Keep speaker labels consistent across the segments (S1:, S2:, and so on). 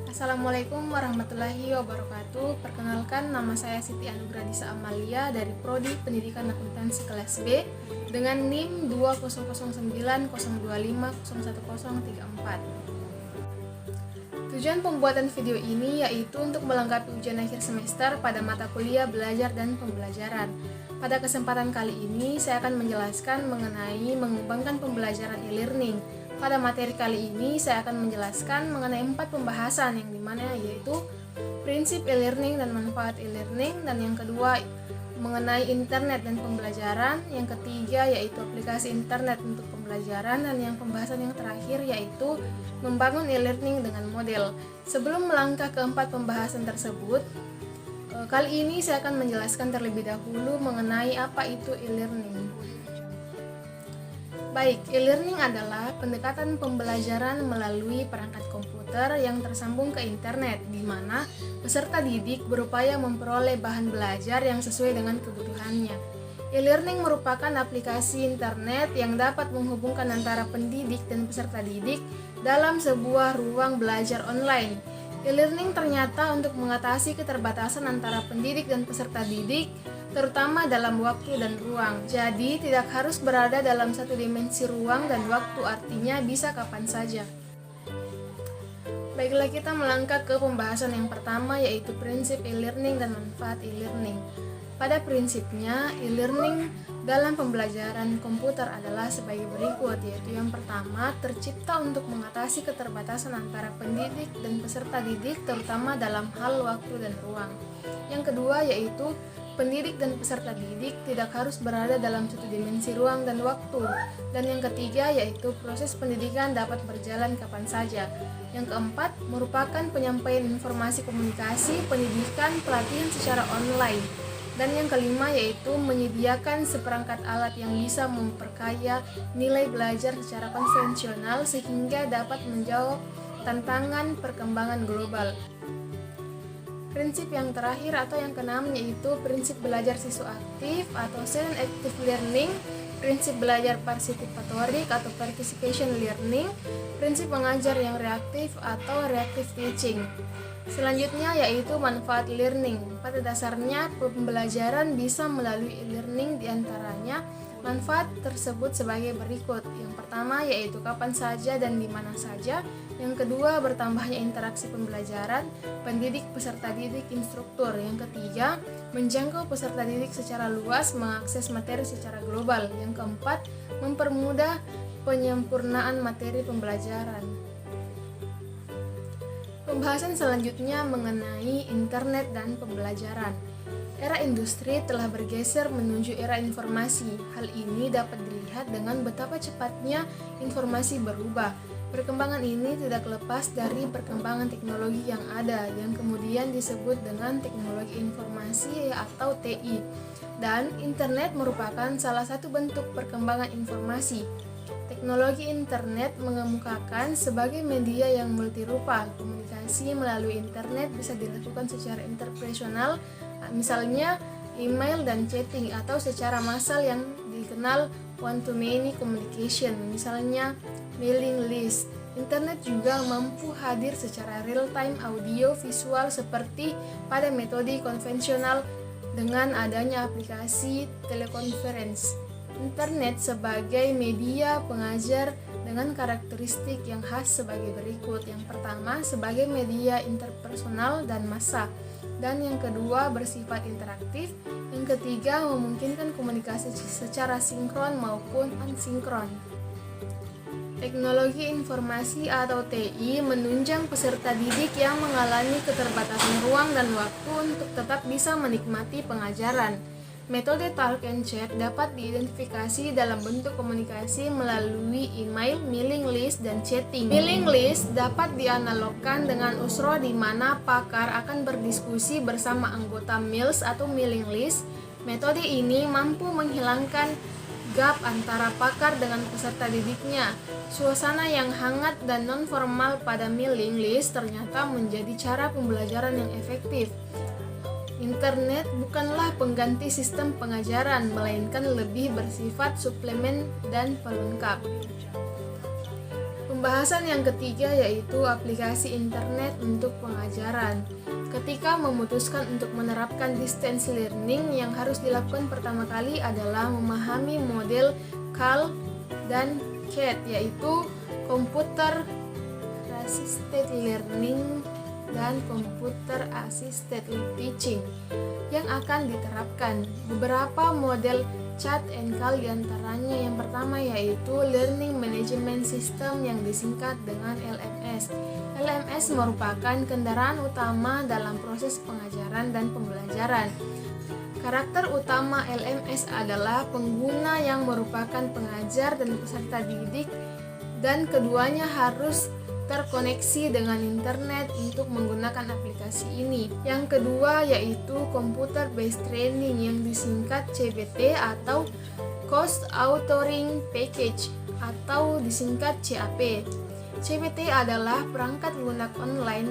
S1: Assalamualaikum warahmatullahi wabarakatuh. Perkenalkan, nama saya Siti Anugradisa Amalia dari Prodi Pendidikan Akuntansi kelas B dengan NIM 2009025011034. Tujuan pembuatan video ini yaitu untuk melengkapi ujian akhir semester pada mata kuliah belajar dan pembelajaran. Pada kesempatan kali ini, saya akan menjelaskan mengenai mengembangkan pembelajaran e-learning. Pada materi kali ini, saya akan menjelaskan mengenai 4 pembahasan yang dimana yaitu prinsip e-learning dan manfaat e-learning, dan yang kedua mengenai internet dan pembelajaran, yang ketiga yaitu aplikasi internet untuk pembelajaran, dan yang pembahasan yang terakhir yaitu membangun e-learning dengan model. Sebelum melangkah ke 4 pembahasan tersebut, kali ini saya akan menjelaskan terlebih dahulu mengenai apa itu e-learning. Baik, e-learning adalah pendekatan pembelajaran melalui perangkat komputer yang tersambung ke internet, di mana peserta didik berupaya memperoleh bahan belajar yang sesuai dengan kebutuhannya. E-learning merupakan aplikasi internet yang dapat menghubungkan antara pendidik dan peserta didik dalam sebuah ruang belajar online. E-learning ternyata untuk mengatasi keterbatasan antara pendidik dan peserta didik, terutama dalam waktu dan ruang. Jadi, tidak harus berada dalam satu dimensi ruang dan waktu, artinya bisa kapan saja. Baiklah, kita melangkah ke pembahasan yang pertama, yaitu prinsip e-learning dan manfaat e-learning. Pada prinsipnya, e-learning dalam pembelajaran komputer adalah sebagai berikut, yaitu yang pertama, tercipta untuk mengatasi keterbatasan antara pendidik dan peserta didik, terutama dalam hal waktu dan ruang. Yang kedua, yaitu pendidik dan peserta didik tidak harus berada dalam satu dimensi ruang dan waktu. Dan yang ketiga, yaitu proses pendidikan dapat berjalan kapan saja. Yang keempat, merupakan penyampaian informasi komunikasi, pendidikan, pelatihan secara online. Dan yang kelima, yaitu menyediakan seperangkat alat yang bisa memperkaya nilai belajar secara konvensional sehingga dapat menjawab tantangan perkembangan global. Prinsip yang terakhir atau yang keenam yaitu prinsip belajar siswa aktif atau student active learning, prinsip belajar participatorik atau participation learning, prinsip mengajar yang reaktif atau reactive teaching. Selanjutnya yaitu manfaat learning. Pada dasarnya pembelajaran bisa melalui e-learning, diantaranya manfaat tersebut sebagai berikut. Yang pertama yaitu kapan saja dan di mana saja. Yang kedua, bertambahnya interaksi pembelajaran pendidik peserta didik instruktur. Yang ketiga, menjangkau peserta didik secara luas, mengakses materi secara global. Yang keempat, mempermudah penyempurnaan materi pembelajaran. Pembahasan selanjutnya mengenai internet dan pembelajaran. Era industri telah bergeser menuju era informasi. Hal ini dapat dilihat dengan betapa cepatnya informasi berubah. Perkembangan ini tidak lepas dari perkembangan teknologi yang ada, yang kemudian disebut dengan teknologi informasi atau TI. Dan internet merupakan salah satu bentuk perkembangan informasi. Teknologi internet mengemukakan sebagai media yang multirupa. Komunikasi melalui internet bisa dilakukan secara interpersonal, misalnya email dan chatting, atau secara massal yang dikenal one-to-many communication, misalnya mailing list. Internet juga mampu hadir secara real-time audio visual seperti pada metode konvensional dengan adanya aplikasi telekonferensi. Internet sebagai media pengajar dengan karakteristik yang khas sebagai berikut. Yang pertama, sebagai media interpersonal dan massa. Dan yang kedua, bersifat interaktif. Yang ketiga, memungkinkan komunikasi secara sinkron maupun asinkron. Teknologi informasi atau TI menunjang peserta didik yang mengalami keterbatasan ruang dan waktu untuk tetap bisa menikmati pengajaran. Metode talk and chat dapat diidentifikasi dalam bentuk komunikasi melalui email, mailing list, dan chatting. Mailing list dapat dianalogkan dengan usro di mana pakar akan berdiskusi bersama anggota mails atau mailing list. Metode ini mampu menghilangkan gap antara pakar dengan peserta didiknya. Suasana yang hangat dan non-formal pada mailing list ternyata menjadi cara pembelajaran yang efektif. Internet bukanlah pengganti sistem pengajaran, melainkan lebih bersifat suplemen dan pelengkap. Pembahasan yang ketiga yaitu aplikasi internet untuk pengajaran. Ketika memutuskan untuk menerapkan distance learning, yang harus dilakukan pertama kali adalah memahami model CAL dan CAT, yaitu Computer Assisted Learning dan Computer Assisted Teaching yang akan diterapkan. Beberapa model CAT and CAL diantaranya yang pertama yaitu Learning Management System yang disingkat dengan LMS. LMS merupakan kendaraan utama dalam proses pengajaran dan pembelajaran. Karakter utama LMS adalah pengguna yang merupakan pengajar dan peserta didik, dan keduanya harus terkoneksi dengan internet untuk menggunakan aplikasi ini. Yang kedua yaitu Computer Based Training yang disingkat CBT atau Course Authoring Package atau disingkat CAP. CBT adalah perangkat lunak online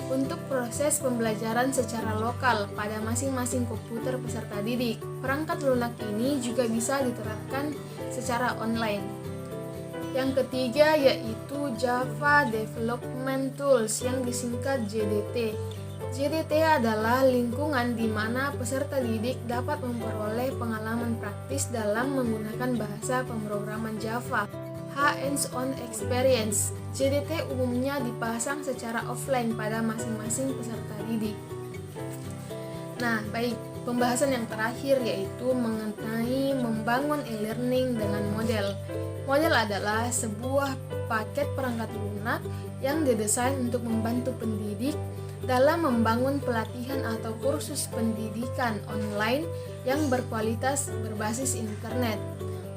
S1: untuk proses pembelajaran secara lokal pada masing-masing komputer peserta didik. Perangkat lunak ini juga bisa diterapkan secara online. Yang ketiga yaitu Java Development Tools yang disingkat JDT. JDT adalah lingkungan di mana peserta didik dapat memperoleh pengalaman praktis dalam menggunakan bahasa pemrograman Java. Hands-on experience. JDT umumnya dipasang secara offline pada masing-masing peserta didik. Nah, baik, pembahasan yang terakhir yaitu mengenai membangun e-learning dengan model. Model adalah sebuah paket perangkat lunak yang didesain untuk membantu pendidik dalam membangun pelatihan atau kursus pendidikan online yang berkualitas berbasis internet.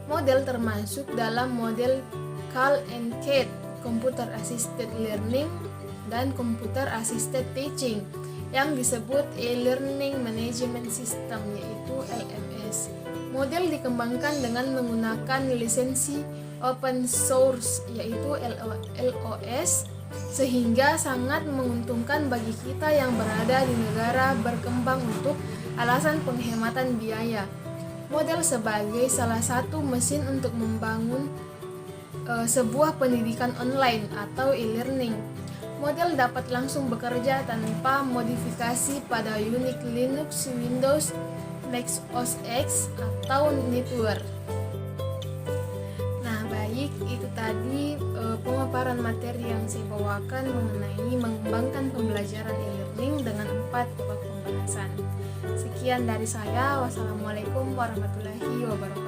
S1: Model termasuk dalam model CAL and CAT, Computer Assisted Learning dan Computer Assisted Teaching, yang disebut E-Learning Management System yaitu LMS. Model dikembangkan dengan menggunakan lisensi open source yaitu LOS, sehingga sangat menguntungkan bagi kita yang berada di negara berkembang untuk alasan penghematan biaya. Model sebagai salah satu mesin untuk membangun sebuah pendidikan online atau e-learning. Model dapat langsung bekerja tanpa modifikasi pada Unix, Linux, Windows, Mac OS X, atau network. Nah, baik, itu tadi pemaparan materi yang saya bawakan mengenai mengembangkan pembelajaran e-learning dengan 4 pokok pembahasan. Sekian dari saya. Wassalamualaikum warahmatullahi wabarakatuh.